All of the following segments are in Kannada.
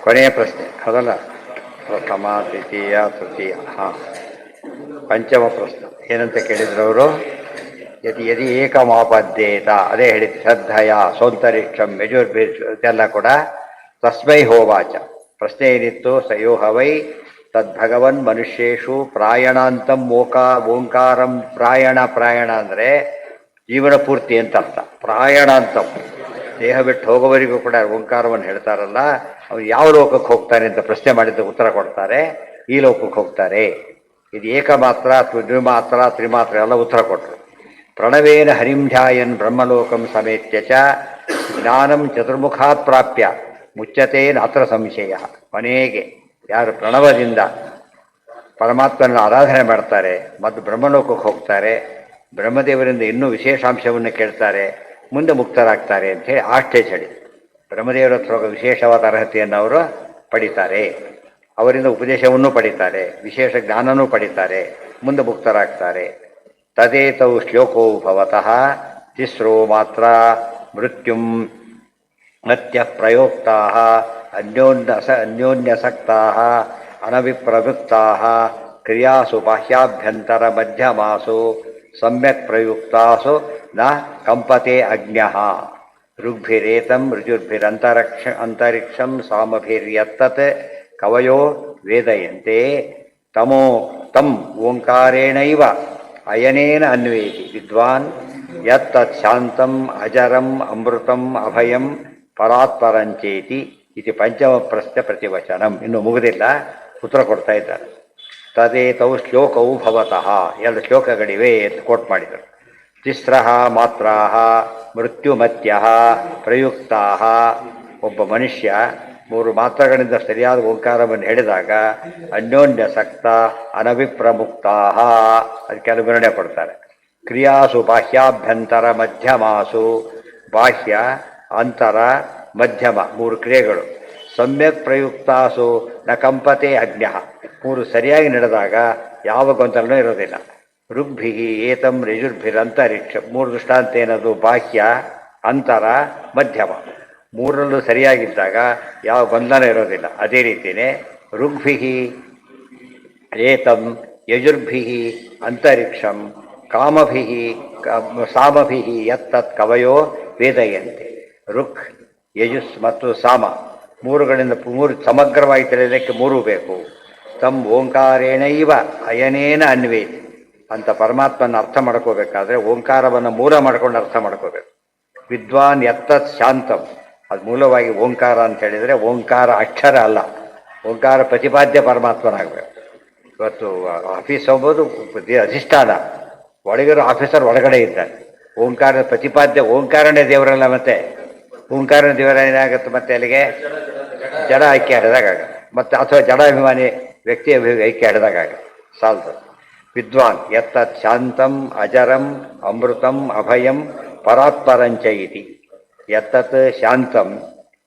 ಕೊನೆಯ ಪ್ರಶ್ನೆ ಹೌದಲ್ಲ. ಪ್ರಥಮ ದ್ವಿತೀಯ ತೃತೀಯ. ಹಾಂ, ಪಂಚಮ ಪ್ರಶ್ನೆ ಏನಂತ ಕೇಳಿದ್ರು ಅವರು? ಯದಿ ಯದಿ ಏಕಮಾಪದ್ಯೇತ, ಅದೇ ಹೇಳಿದ್ದು ಶ್ರದ್ಧಯ ಸೌಂತರಿಕ್ಷಂ ಯಜುರ್ಭಿ ಇದೆಲ್ಲ ಕೂಡ ತಸ್ಮೈ ಹೋವಾಚ. ಪ್ರಶ್ನೆ ಏನಿತ್ತು? ಸಯೋಹ ವೈ ತದ್ಭಗವನ್ ಮನುಷ್ಯೇಷು ಪ್ರಾಯಣಾಂತಂ ಓಂಕಾರಂ ಪ್ರಾಯಣ ಅಂದರೆ ಜೀವನ ಪೂರ್ತಿ ಅಂತ ಅರ್ಥ. ಪ್ರಾಯಣಾಂತಂ ದೇಹ ಬಿಟ್ಟು ಹೋಗೋವರಿಗೂ ಕೂಡ ಓಂಕಾರವನ್ನು ಹೇಳ್ತಾರಲ್ಲ, ಅವನು ಯಾವ ಲೋಕಕ್ಕೆ ಹೋಗ್ತಾನೆ ಅಂತ ಪ್ರಶ್ನೆ ಮಾಡಿದ್ದ ಉತ್ತರ ಕೊಡ್ತಾರೆ. ಈ ಲೋಕಕ್ಕೆ ಹೋಗ್ತಾರೆ. ಇದು ಏಕಮಾತ್ರ ದ್ವಿಮಾತ್ರ ತ್ರಿಮಾತ್ರ ಎಲ್ಲ ಉತ್ತರ ಕೊಟ್ಟರು. ಪ್ರಣವೇನ ಹರಿಂ ಧ್ಯಾಯನ್ ಬ್ರಹ್ಮಲೋಕಂ ಸಮೇತ್ಯ ಚ ಜ್ಞಾನಂ ಚತುರ್ಮುಖಾತ್ ಪ್ರಾಪ್ಯ ಮುಚ್ಚತೆ ನಾತ್ರ ಸಂಶಯ. ಕೊನೆಗೆ ಯಾರು ಪ್ರಣವದಿಂದ ಪರಮಾತ್ಮನ ಆರಾಧನೆ ಮಾಡ್ತಾರೆ ಮತ್ತು ಬ್ರಹ್ಮಲೋಕಕ್ಕೆ ಹೋಗ್ತಾರೆ, ಬ್ರಹ್ಮದೇವರಿಂದ ಇನ್ನೂ ವಿಶೇಷಾಂಶವನ್ನು ಕೇಳ್ತಾರೆ, ಮುಂದೆ ಮುಕ್ತರಾಗ್ತಾರೆ ಅಂಥೇಳಿ ಆ ಸ್ಟೇಜ್ ಹೇಳಿ. ಬ್ರಹ್ಮದೇವರ ಹತ್ರ ಹೋಗೋ ವಿಶೇಷವಾದ ಅರ್ಹತೆಯನ್ನು ಅವರು ಪಡಿತಾರೆ, ಅವರಿಂದ ಉಪದೇಶವನ್ನು ಪಡಿತಾರೆ, ವಿಶೇಷ ಜ್ಞಾನನೂ ಪಡಿತಾರೆ, ಮುಂದೆ ಮುಕ್ತರಾಗ್ತಾರೆ. ತದೇತೌ ಶ್ಲೋಕೋ ಭವತಃ ತಿಸ್ರೋ ಮಾತ್ರ ಮೃತ್ಯುಂ ಮತ್ಯ ಪ್ರಯೋಕ್ತಾ ಅನ್ಯೋನ್ಯಸಕ್ತಾ ಅನವಿಪ್ರವೃತ್ತಾ ಕ್ರಿಯಾಸು ಬಾಹ್ಯಾಭ್ಯಂತರ ಮಧ್ಯಮಾಸು ಸಮ್ಯಕ್ ಪ್ರಯುಕ್ತಾಸು ನ ಕಂಪತೆ ಅಜ್ಞಃ. ಋಗ್ಭಿರೇತಂ ಋಜುರ್ಭಿರಂತರಿಕ್ಷಂ ಸಾಮಭಿರ್ಯತ್ತತ್ ಕವಯೋ ವೇದಯಂತೆ ತಮೋ ತಂ ಓಂಕಾರೇಣೈವ ಅಯನೇನ ಅನ್ವೇತಿ ವಿದ್ವಾನ್ ಯತ್ತತ್ ಶಾಂತಂ ಅಜರಂ ಅಮೃತಂ ಅಭಯಂ ಪರಾತ್ಪರಂಚೇತಿ. ಇದು ಪಂಚಮ ಪ್ರಶ್ನೆ ಪ್ರತಿವಚನಂ. ಇನ್ನು ಮುಗಿದಿಲ್ಲ, ಉತ್ತರ ಕೊಡ್ತಾ ಇದ್ದಾರೆ. ತದೇತೌ ಶ್ಲೋಕವು ಭವತಃ, ಎರಡು ಶ್ಲೋಕಗಳಿವೆ ಅಂತ ಕೋಟ್ ಮಾಡಿದರು. ತಿಸ್ರಃ ಮಾತ್ರಾಃ ಮೃತ್ಯುಮತ್ಯಃ ಪ್ರಯುಕ್ತಾಃ. ಒಬ್ಬ ಮನುಷ್ಯ ಮೂರು ಮಾತ್ರಗಳಿಂದ ಸರಿಯಾದ ಓಂಕಾರವನ್ನು ಹೇಳಿದಾಗ ಅನ್ಯೋನ್ಯಸಕ್ತ ಅನವಿಪ್ರಮುಕ್ತಾಃ, ಅದಕ್ಕೆ ವಿವರಣೆ ಕೊಡ್ತಾರೆ. ಕ್ರಿಯಾಸು ಬಾಹ್ಯಾಭ್ಯಂತರ ಮಧ್ಯಮಾಸು, ಬಾಹ್ಯ ಅಂತರ ಮಧ್ಯಮ ಮೂರು ಕ್ರಿಯೆಗಳು. ಸಮ್ಯಕ್ ಪ್ರಯುಕ್ತಾಸು ನ ಕಂಪತೆ ಅಜ್ಞಃ, ಮೂರು ಸರಿಯಾಗಿ ನಡೆದಾಗ ಯಾವ ಗೊಂದಲನೂ ಇರೋದಿಲ್ಲ. ಋಗ್ಭಿ ಏತಂ ರಿಜುರ್ಭಿರಂತರಿಕ್ಷ, ಮೂರು ದೃಷ್ಟಾಂತ ಏನದು? ಬಾಹ್ಯ ಅಂತರ ಮಧ್ಯಮ, ಮೂರರಲ್ಲೂ ಸರಿಯಾಗಿದ್ದಾಗ ಯಾವ ಗೊಂದಲ ಇರೋದಿಲ್ಲ. ಅದೇ ರೀತಿಯೇ ಋಗ್ಭಿ ಏತಂ ಯಜುರ್ಭಿ ಅಂತರಿಕ್ಷಂ ಕಾಮಭಿ ಸಾಮಭಿ ಯತ್ತತ್ ಕವಯೋ ವೇದಯಂತೆ. ಋಕ್ ಯಜುಸ್ ಮತ್ತು ಸಾಮ ಮೂರುಗಳಿಂದ ಮೂರು ಸಮಗ್ರವಾಗಿ ತಿಳಿಯಲಿಕ್ಕೆ ಮೂರು ಬೇಕು. ತಂ ಓಂಕಾರೇಣೈವ ಅಯನೇನ ಅನ್ವೇತಿ ಅಂತ ಪರಮಾತ್ಮನ ಅರ್ಥ ಮಾಡ್ಕೋಬೇಕಾದ್ರೆ ಓಂಕಾರವನ್ನು ಮೂಲ ಮಾಡ್ಕೊಂಡು ಅರ್ಥ ಮಾಡ್ಕೋಬೇಕು. ವಿದ್ವಾನ್ ಯತ್ತತ್ ಶಾಂತಂ, ಅದು ಮೂಲವಾಗಿ ಓಂಕಾರ ಅಂತ ಹೇಳಿದರೆ ಓಂಕಾರ ಅಕ್ಷರ ಅಲ್ಲ, ಓಂಕಾರ ಪ್ರತಿಪಾದ್ಯ ಪರಮಾತ್ಮನಾಗಬೇಕು. ಇವತ್ತು ಆಫೀಸ್ ಹೋಗ್ಬೋದು, ಅಧಿಷ್ಠಾನ ಒಳಗಿರೋ ಆಫೀಸರ್ ಒಳಗಡೆ ಇದ್ದಾನೆ. ಓಂಕಾರ ಪ್ರತಿಪಾದ್ಯ ಓಂಕಾರನೇ ದೇವರಲ್ಲ, ಮತ್ತೆ ಓಂಕಾರನ ದೇವರ ಏನಾಗುತ್ತೆ? ಮತ್ತೆ ಅಲ್ಲಿಗೆ ಜಡ ಐಕ್ಯ ಹಿಡಿದಾಗ, ಮತ್ತೆ ಅಥವಾ ಜಡಾಭಿಮಾನಿ ವ್ಯಕ್ತಿ ಐಕ್ಯ ಹಿಡಿದಾಗ ಸಾಲ್ದು. ವಿದ್ವಾನ್ ಯತ್ತತ್ ಶಾಂತಂ ಅಜರಂ ಅಮೃತಂ ಅಭಯಂ ಪರಾತ್ಪರಂಚ ಇತಿ. ಯತ್ತತ್ ಶಾಂತಂ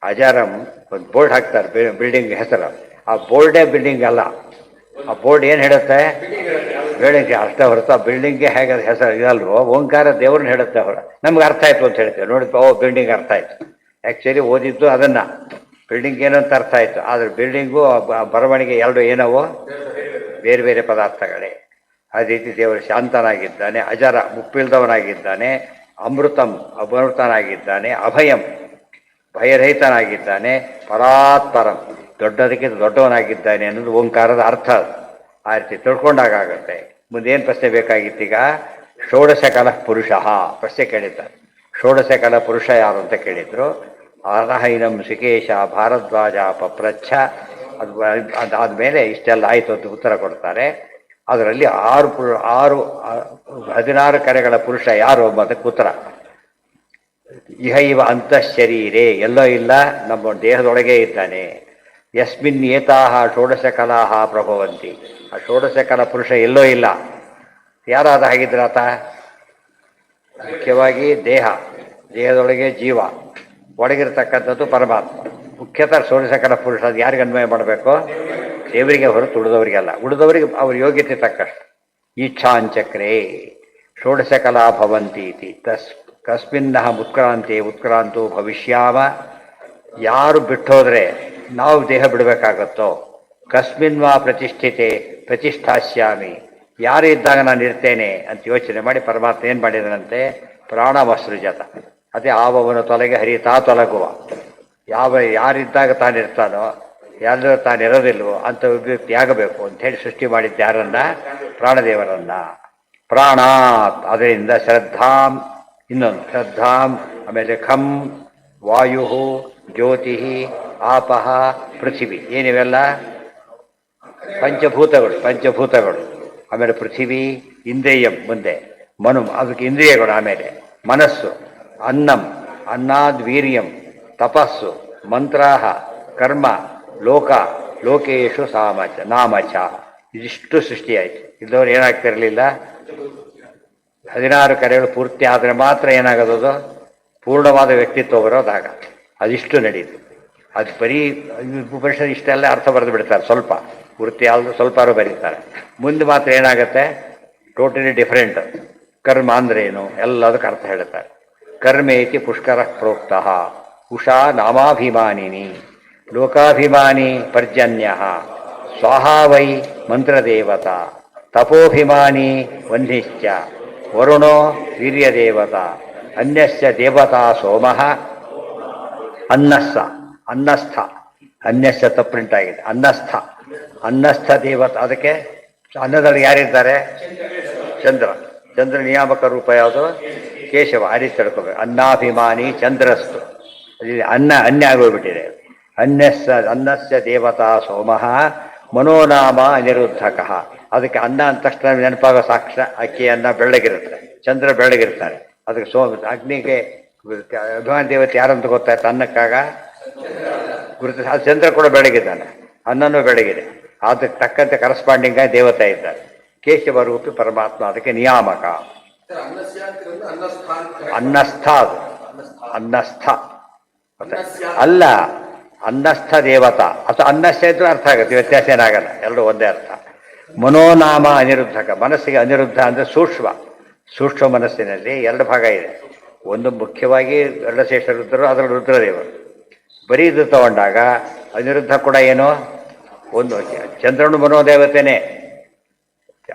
ಅಜರಂ, ಒಂದು ಬೋರ್ಡ್ ಹಾಕ್ತಾರೆ ಬಿಲ್ಡಿಂಗ್ ಹೆಸರು. ಆ ಬೋರ್ಡೇ ಬಿಲ್ಡಿಂಗ್ ಅಲ್ಲ, ಆ ಬೋರ್ಡ್ ಏನು ಹೇಳುತ್ತೆ? ಬಿಲ್ಡಿಂಗ್ ಅಷ್ಟೇ ಹೊರತು ಆ ಬಿಲ್ಡಿಂಗ್ಗೆ ಹೇಗೆ ಹೆಸರು ಇದಲ್ವೋ, ಓಂಕಾರ ದೇವ್ರನ್ನ ಹೇಳುತ್ತೆ. ಹೊರ ನಮ್ಗೆ ಅರ್ಥ ಆಯ್ತು ಅಂತ ಹೇಳ್ತೇವೆ ನೋಡಿ, ಬಿಲ್ಡಿಂಗ್ ಅರ್ಥ ಆಯ್ತು. ಆ್ಯಕ್ಚುಲಿ ಓದಿದ್ದು ಅದನ್ನು, ಬಿಲ್ಡಿಂಗ್ ಏನಂತ ಅರ್ಥ ಆಯಿತು. ಆದರೆ ಬಿಲ್ಡಿಂಗು ಬರವಣಿಗೆ ಎರಡು ಏನವೋ ಬೇರೆ ಬೇರೆ ಪದಾರ್ಥಗಳೇ. ಅದೇ ರೀತಿ ದೇವರು ಶಾಂತನಾಗಿದ್ದಾನೆ, ಅಜರ ಮುಪ್ಪಿಲ್ದವನಾಗಿದ್ದಾನೆ, ಅಮೃತಂ ಅಮೃತನಾಗಿದ್ದಾನೆ, ಅಭಯಂ ಭಯರಹಿತನಾಗಿದ್ದಾನೆ, ಪರಾತ್ಪರಂ ದೊಡ್ಡದಕ್ಕಿಂತ ದೊಡ್ಡವನಾಗಿದ್ದಾನೆ ಅನ್ನೋದು ಓಂಕಾರದ ಅರ್ಥ. ಆ ರೀತಿ ತಿಳ್ಕೊಂಡಾಗುತ್ತೆ. ಮುಂದೇನು ಪ್ರಶ್ನೆ ಬೇಕಾಗಿತ್ತೀಗ? ಷೋಡಶ ಕಲಃ ಪುರುಷ ಪ್ರಶ್ನೆ ಕೇಳಿದ್ದಾರೆ. ಷೋಡಶ ಕಲಾ ಪುರುಷ ಯಾರು ಅಂತ ಕೇಳಿದ್ರು. ಅರ್ಹೈನಂ ಋಷಿಕೇಶ ಭಾರದ್ವಾಜ ಪಪ್ರಚ್ಛ. ಅದಾದಮೇಲೆ ಇಷ್ಟೆಲ್ಲ ಆಯಿತು ಅಂತ ಉತ್ತರ ಕೊಡ್ತಾರೆ. ಅದರಲ್ಲಿ 16 ಕರೆಗಳ ಪುರುಷ ಯಾರು ಅನ್ನೋದಕ್ಕೆ ಉತ್ತರ. ಇಹ ಇವ ಅಂತಃಶರೀರೇ, ಎಲ್ಲೋ ಇಲ್ಲ, ನಮ್ಮ ದೇಹದೊಳಗೆ ಇದ್ದಾನೆ. ಯಸ್ಮಿನ್ ಏತಾಹ ಷೋಡಶ ಕಲಾಹ ಪ್ರಭವಂತಿ, ಆ ಷೋಡಶ ಕಲಾ ಪುರುಷ ಎಲ್ಲೋ ಇಲ್ಲ. ಯಾರಾದ ಹಾಗಿದ್ರಾತ? ಮುಖ್ಯವಾಗಿ ದೇಹದೊಳಗೆ ಜೀವ, ಒಳಗಿರ್ತಕ್ಕಂಥದ್ದು ಪರಮಾತ್ಮ. ಮುಖ್ಯತಃ ಷೋಡಶ ಕಲಾ ಪುರುಷ ಅದು ಯಾರಿಗೆ ಅನ್ವಯ ಮಾಡಬೇಕು? ದೇವರಿಗೆ ಹೊರತು ಉಳಿದವರಿಗೆಲ್ಲ. ಉಳಿದವರಿಗೆ ಅವ್ರ ಯೋಗ್ಯತೆ ತಕ್ಕಷ್ಟು. ಈಚ್ಛಾಂಚಕ್ರೇ ಷೋಡಶ ಕಲಾ ಭವಂತಿ ಇತಿ ಕಸ್ಮಿನ್ನಃ ಉತ್ಕ್ರಾಂತೋ ಭವಿಷ್ಯಾಮ. ಯಾರು ಬಿಟ್ಟೋದ್ರೆ ನಾವು ದೇಹ ಬಿಡಬೇಕಾಗತ್ತೋ, ಕಸ್ಮಿನ್ ವಾ ಪ್ರತಿಷ್ಠಿತೆ ಪ್ರತಿಷ್ಠಾಸ್ಯಾಮಿ, ಯಾರು ಇದ್ದಾಗ ನಾನು ಇರ್ತೇನೆ ಅಂತ ಯೋಚನೆ ಮಾಡಿ ಪರಮಾತ್ಮ ಏನು ಮಾಡಿದನಂತೆ, ಪ್ರಾಣವಸೃಜತ. ಅದೇ ಆವವನು ತೊಲಗೆ ಹರಿತಾ ತೊಲಗುವ. ಯಾರಿದ್ದಾಗ ತಾನಿರ್ತಾನೋ, ಯಾರು ತಾನಿರೋದಿಲ್ವೋ ಅಂಥ ವ್ಯಕ್ತಿ ಆಗಬೇಕು ಅಂಥೇಳಿ ಸೃಷ್ಟಿ ಮಾಡಿದ್ದು ಯಾರನ್ನ? ಪ್ರಾಣದೇವರನ್ನ. ಪ್ರಾಣಾತ್ ಅದರಿಂದ ಶ್ರದ್ಧಾಂ, ಇನ್ನೊಂದು ಶ್ರದ್ಧಾಂ, ಆಮೇಲೆ ಖಂ, ವಾಯು, ಜ್ಯೋತಿ, ಆಪಹ, ಪೃಥಿವಿ. ಏನಿವೆಲ್ಲ? ಪಂಚಭೂತಗಳು. ಆಮೇಲೆ ಪೃಥಿವಿ, ಇಂದ್ರಿಯಂ ಮುಂದೆ, ಮನು ಅದಕ್ಕೆ ಇಂದ್ರಿಯಗಳು, ಆಮೇಲೆ ಮನಸ್ಸು, ಅನ್ನಂ, ಅನ್ನಾದ್ ವೀರ್ಯಂ, ತಪಸ್ಸು, ಮಂತ್ರಾಹ, ಕರ್ಮ, ಲೋಕ, ಲೋಕೇಶು ಸಾಮಚ ನಾಮಚ. ಇದಿಷ್ಟು ಸೃಷ್ಟಿಯಾಯಿತು. ಇಲ್ಲದವ್ರು ಏನಾಗ್ತಿರಲಿಲ್ಲ. 16 ಕರೆಗಳು ಪೂರ್ತಿ ಆದರೆ ಮಾತ್ರ ಏನಾಗೋದು, ಪೂರ್ಣವಾದ ವ್ಯಕ್ತಿತ್ವ ಬರೋದಾಗ. ಅದಿಷ್ಟು ನಡೀತು. ಅದು ಬರೀ ಉಪನಿಷತ್ ಇಷ್ಟೆಲ್ಲ ಅರ್ಥ ಬರೆದು ಬಿಡ್ತಾರೆ, ಸ್ವಲ್ಪ ಪೂರ್ತಿ ಆದರೂ ಸ್ವಲ್ಪಾರು ಬರೀತಾರೆ. ಮುಂದೆ ಮಾತ್ರ ಏನಾಗುತ್ತೆ, ಟೋಟಲಿ ಡಿಫ್ರೆಂಟ್. ಕರ್ಮ ಅಂದ್ರೆ ಏನು ಎಲ್ಲದಕ್ಕೆ ಅರ್ಥ ಹೇಳ್ತಾರೆ. ಕರ್ಮೇತಿ ಪುಷ್ಕರ ಪ್ರೋಕ್ತ ಉಷಾ ನಾಮಾಭಿಮಾನಿನಿ ಲೋಕಾಭಿಮಾನಿ ಪರ್ಜನ್ಯ ಸ್ವಾಹಾ ವೈ ಮಂತ್ರದೇವತಾ ತಪೋಭಿಮಾನಿ ವನ್ನಿಶ್ಚ ವರುಣೋ ವೀರ್ಯದೇವತಾ ಅನ್ಯಸ್ಯ ದೇವತಾ ಸೋಮಃ ಅನ್ನಸ್ಥ ಅನ್ಯಸ್ಯ ತಪ್ಪುಂಟಾಗಿದೆ. ಅನ್ನಸ್ಥ ದೇವತಾ. ಅದಕ್ಕೆ ಅನ್ನದಲ್ಲಿ ಯಾರಿದ್ದಾರೆ? ಚಂದ್ರ ನಿಯಾಮಕ ರೂಪ ಯಾವುದು? ಕೇಶವ. ಆ ರೀತಿ ತಿಳ್ಕೋಬೇಕು. ಅನ್ನಾಭಿಮಾನಿ ಚಂದ್ರಸ್ತು. ಅನ್ಯ ಆಗೋಗ್ಬಿಟ್ಟಿದೆ. ಅನ್ನಸ್ಯ ದೇವತಾ ಸೋಮಃ ಮನೋನಾಮ ಅನಿರುದ್ಧಕ. ಅದಕ್ಕೆ ಅನ್ನ ಅಂದ ತಕ್ಷಣ ನೆನಪಾಗೋ ಸಾಕ್ಷ ಅಕ್ಕಿ ಅನ್ನ ಬೆಳ್ಳಗಿರುತ್ತೆ, ಚಂದ್ರ ಬೆಳ್ಳಗಿರ್ತಾನೆ. ಅದಕ್ಕೆ ಅಗ್ನಿಗೆ ಅಭಿಮಾನಿ ದೇವತೆ ಯಾರಂತ ಗೊತ್ತಾಯ್ತು? ಅನ್ನಕ್ಕಾಗ ಗುರುತು. ಅದು ಚಂದ್ರ ಕೂಡ ಬೆಳಗಿದ್ದಾನೆ, ಅನ್ನನೂ ಬೆಳಗಿದೆ. ಅದಕ್ಕೆ ತಕ್ಕಂತೆ ಕರಸ್ಪಾಂಡಿಂಗ್ ಆಗಿ ದೇವತೆ ಇದ್ದಾರೆ. ಕೇಶವ ರೂಪಿ ಪರಮಾತ್ಮ. ಅದಕ್ಕೆ ನಿಯಾಮಕ. ಅನ್ನಸ್ಥ ಅಲ್ಲ, ಅನ್ನಸ್ಥ ದೇವತಾ ಅಥವಾ ಅನ್ನಸ್ಥ ಇದ್ರೂ ಅರ್ಥ ಆಗುತ್ತೆ, ವ್ಯತ್ಯಾಸ ಏನಾಗಲ್ಲ, ಎರಡೂ ಒಂದೇ ಅರ್ಥ. ಮನೋನಾಮ ಅನಿರುದ್ಧಕ. ಮನಸ್ಸಿಗೆ ಅನಿರುದ್ಧ ಅಂದರೆ ಸೂಕ್ಷ್ಮ ಮನಸ್ಸಿನಲ್ಲಿ ಎರಡು ಭಾಗ ಇದೆ. ಒಂದು ಮುಖ್ಯವಾಗಿ ಗರುಡಶೇಷ ರುದ್ರರು, ಅದರ ರುದ್ರದೇವರು. ಬರೀ ಇದು ತಗೊಂಡಾಗ ಅನಿರುದ್ಧ ಕೂಡ ಏನು, ಒಂದು ಚಂದ್ರನು ಮನೋದೇವತೆನೇ.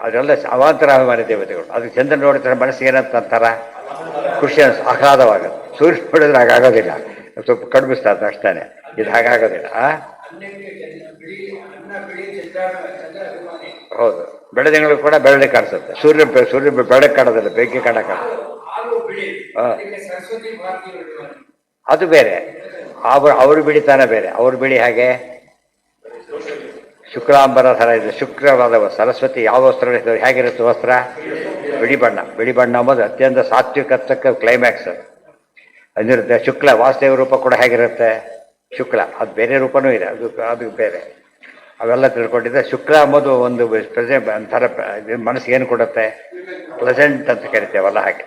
ಅದೆಲ್ಲ ಅವಾಂತರಾಭಿಮಾನಿ ದೇವತೆಗಳು. ಅದು ಚಂದ್ರ ನೋಡಿದ್ರೆ ಮನಸ್ಸಿಗೆ ಏನಂತ ಅಂತಾರ, ಖುಷಿ ಆಹ್ಲಾದವಾಗುತ್ತೆ. ಸೂರ್ಯ ನೋಡಿದ್ರೆ ಹಾಗಾಗೋದಿಲ್ಲ, ಸ್ವಲ್ಪ ಕಡಿಮಿಸ್ತಾರೆ ಅಷ್ಟೇ. ಇದು ಹಾಗಾಗೋದಿಲ್ಲ. ಹೌದು, ಬೆಳೆದಿಂಗಳು ಕೂಡ ಬೆಳ್ಳಿ ಕಾಣಿಸುತ್ತೆ. ಸೂರ್ಯ ಬೆಳಗ್ಗೆ ಕಾಣೋದಿಲ್ಲ, ಬೆಂಕಿ ಕಾಣಕ. ಅದು ಬೇರೆ. ಅವರು ಬಿಡಿತಾನೆ ಬೇರೆ. ಅವ್ರ ಬಿಳಿ ಹಾಗೆ ಶುಕ್ಲಾಂಬರ ಥರ ಇದೆ. ಶುಕ್ರವಾದ ಸರಸ್ವತಿ ಯಾವ ವಸ್ತ್ರ ಹೇಗಿರುತ್ತೆ ವಸ್ತ್ರ? ಬಿಳಿ ಬಣ್ಣ ಅಂಬೋದು ಅತ್ಯಂತ ಸಾತ್ವಿಕತ್ವಕ್ಕೆ ಕ್ಲೈಮ್ಯಾಕ್ಸ್. ಅದಿರುತ್ತೆ. ಶುಕ್ಲ ವಾಸುದೇವ ರೂಪ ಕೂಡ ಹೇಗಿರುತ್ತೆ? ಶುಕ್ಲ. ಅದು ಬೇರೆ ರೂಪನೂ ಇದೆ, ಅದು ಬೇರೆ. ಅವೆಲ್ಲ ತಿಳ್ಕೊಂಡಿದ್ದೆ. ಶುಕ್ಲ ಅಂಬೋದು ಒಂದು ಒಂಥರ ಮನಸ್ಸಿಗೆ ಏನು ಕೊಡುತ್ತೆ? ಪ್ಲೆಸೆಂಟ್ ಅಂತ ಕರಿತೇವಲ್ಲ ಹಾಗೆ.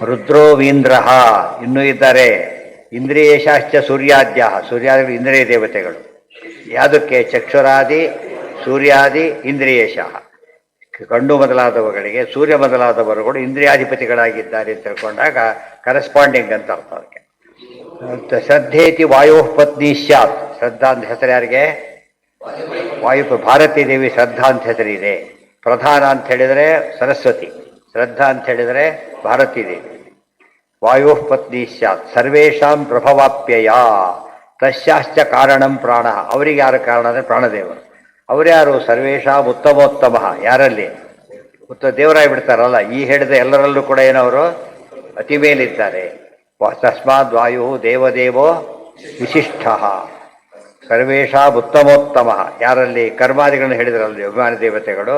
ರುದ್ರೋ ವೀಂದ್ರ ಇನ್ನೂ ಇದ್ದಾರೆ. ಇಂದ್ರಿಯೇಶಾಶ್ಚ ಸೂರ್ಯಾದ್ಯ. ಸೂರ್ಯಾದಿ ಇಂದ್ರಿಯ ದೇವತೆಗಳು. ಯಾವುದಕ್ಕೆ? ಚಕ್ಷುರಾದಿ ಸೂರ್ಯಾದಿ ಇಂದ್ರಿಯೇಶ. ಕಣ್ಣು ಮೊದಲಾದವುಗಳಿಗೆ ಸೂರ್ಯ ಮೊದಲಾದವರುಗಳು ಇಂದ್ರಿಯಾಧಿಪತಿಗಳಾಗಿದ್ದಾರೆ ಅಂತ ತಿಳ್ಕೊಂಡಾಗ ಕರೆಸ್ಪಾಂಡಿಂಗ್ ಅಂತ ಅರ್ಥ. ಅದಕ್ಕೆ ಶ್ರದ್ಧೇತಿ ವಾಯೋ ಪತ್ನಿ ಸ್ಯಾತ್. ಶ್ರದ್ಧಾ ಅಂತ ಹೆಸರು ಯಾರಿಗೆ? ಭಾರತೀ ದೇವಿ ಶ್ರದ್ಧಾ ಅಂತ ಹೆಸರಿದೆ. ಪ್ರಧಾನ ಅಂತ ಹೇಳಿದರೆ ಸರಸ್ವತಿ, ಶ್ರದ್ಧಾ ಅಂತ ಹೇಳಿದರೆ ಭಾರತೀ ದೇವಿ. ವಾಯೋ ಪತ್ನಿ ಸ್ಯಾತ್ ಸರ್ವೇಷಾಂ ಪ್ರಭವಾಪ್ಯಯ ತಸ್ಯಾಶ್ಚ ಕಾರಣಂ ಪ್ರಾಣ. ಅವರಿಗೆ ಯಾರು ಕಾರಣ ಅಂದರೆ ಪ್ರಾಣದೇವರು. ಅವರ್ಯಾರು? ಸರ್ವೇಷಾಂ ಉತ್ತಮೋತ್ತಮ. ಯಾರಲ್ಲಿ? ದೇವರಾಗಿ ಬಿಡ್ತಾರಲ್ಲ. ಈ ಹೇಳಿದ ಎಲ್ಲರಲ್ಲೂ ಕೂಡ ಏನವರು ಅತಿ ಮೇಲಿದ್ದಾರೆ. ತಸ್ಮಾದ್ ವಾಯು ದೇವದೇವೋ ವಿಶಿಷ್ಟ. ಸರ್ವೇಷಾಂ ಉತ್ತಮೋತ್ತಮ. ಯಾರಲ್ಲಿ? ಕರ್ಮಾದಿಗಳನ್ನು ಹೇಳಿದ್ರಲ್ಲಿ ಅಭಿಮಾನಿ ದೇವತೆಗಳು.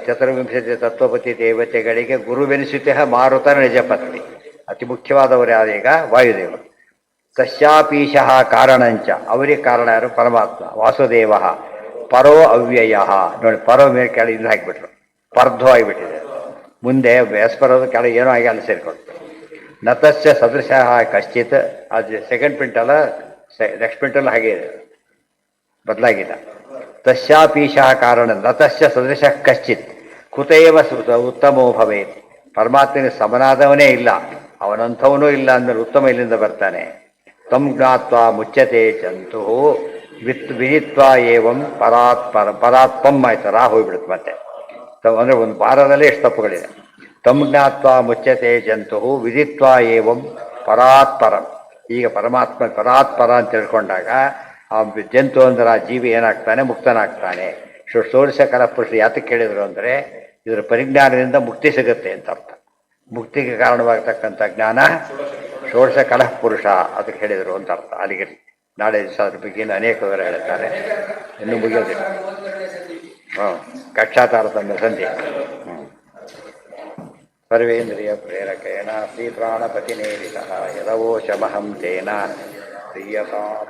ಚತುರ್ವಿಂಶತಿ ತತ್ವಪತಿ ದೇವತೆಗಳಿಗೆ ಗುರುವೆನಿಸುತ್ತೆ ಮಾರುತ ನಿಜಪತ್ನಿ. ಅತಿ ಮುಖ್ಯವಾದವರು ಯಾರೀಗ? ವಾಯುದೇವರು. ತಸ್ಯಾಪೀಶಃ ಕಾರಣಂಚ. ಅವರಿಗೆ ಕಾರಣ ಯಾರು? ಪರಮಾತ್ಮ. ವಾಸುದೇವ ಪರೋ ಅವ್ಯಯ. ನೋಡಿ, ಪರೋ ಮೇಲೆ ಕೆಳಗೆ ಇದು ಹಾಕಿಬಿಟ್ರು, ಪರ್ಧೋ ಆಗಿಬಿಟ್ಟಿದೆ. ಮುಂದೆ ವ್ಯಾಸ್ಪರೋದು ಕೆಳಗೆ ಏನೋ ಆಗಿ ಅಲ್ಲಿ ಸೇರಿಕೊಡ್ತು. ನತಸ್ಯ ಸದೃಶ ಕಶ್ಚಿತ್. ಅದು ಸೆಕೆಂಡ್ ಪ್ರಿಂಟಲ್ಲ, ನೆಕ್ಸ್ಟ್ ಪ್ರಿಂಟಲ್ಲ ಹಾಗೆ ಇದೆ, ಬದಲಾಗಿಲ್ಲ. ತಸ್ಯಾಪೀಶಃ ಕಾರಣ ನತಸ್ಯ ಸದೃಶ ಕಶ್ಚಿತ್ ಕುತೇವ ಉತ್ತಮೋ ಭವೇತ್. ಪರಮಾತ್ಮನಿಗೆ ಸಮನಾದವನೇ ಇಲ್ಲ, ಅವನಂಥವನೂ ಇಲ್ಲ ಅಂದಮೇಲೆ ಉತ್ತಮ ಇಲ್ಲಿಂದ ಬರ್ತಾನೆ. ತಮ್ ಜ್ಞಾತ್ವಾ ಮುಚ್ಯತೆ ಜಂತು ವಿದಿತ್ವಾ ಏವಂ ಪರಾತ್ಪಂ ಆಯ್ತು, ರಾ ಹೋಗ್ಬಿಡುತ್ತೆ ಮತ್ತೆ. ಅಂದರೆ ಒಂದು ಪಾರದಲ್ಲೇ ಎಷ್ಟು ತಪ್ಪುಗಳಿದೆ. ತಮ್ ಜ್ಞಾತ್ವಾ ಮುಚ್ಯತೆ ಜಂತು ವಿದಿತ್ವಾ ಏವಂ ಪರಾತ್ಪರಂ. ಈಗ ಪರಮಾತ್ಮ ಪರಾತ್ಪರ ಅಂತ ತಿಳ್ಕೊಂಡಾಗ ಆ ಜಂತು ಅಂದ್ರೆ ಆ ಜೀವಿ ಏನಾಗ್ತಾನೆ, ಮುಕ್ತನಾಗ್ತಾನೆ. ಷೋಡಶ ಕಲಪುರುಷರು ಯಾತಕ್ಕೆ ಕೇಳಿದ್ರು ಅಂದರೆ ಇದರ ಪರಿಜ್ಞಾನದಿಂದ ಮುಕ್ತಿ ಸಿಗುತ್ತೆ ಅಂತ ಅರ್ಥ. ಮುಕ್ತಿಗೆ ಕಾರಣವಾಗತಕ್ಕಂಥ ಜ್ಞಾನ ಷೋಡಶ ಕಲಹ ಪುರುಷ ಅದಕ್ಕೆ ಹೇಳಿದರು ಅಂತ ಅರ್ಥ. ಅಲ್ಲಿಗೆ ನಾಳೆ ದಿವಸ ಅದ್ರ ಬಗ್ಗೆ ಅನೇಕ ವಿವರ ಹೇಳ್ತಾರೆ, ಇನ್ನೂ ಮುಗಿಯೋದಿಲ್ಲ. ಕಕ್ಷಾತಾರತಮ್ಯ ಸಂಧಿ. ಸರ್ವೇಂದ್ರಿಯ ಪ್ರೇರಕೇಣ ಶ್ರೀ ಪ್ರಾಣಪತಿನೇರಿತಃ ಯದವೋಚಮಹಂ ತೇನ ಪ್ರಿಯತಾಂ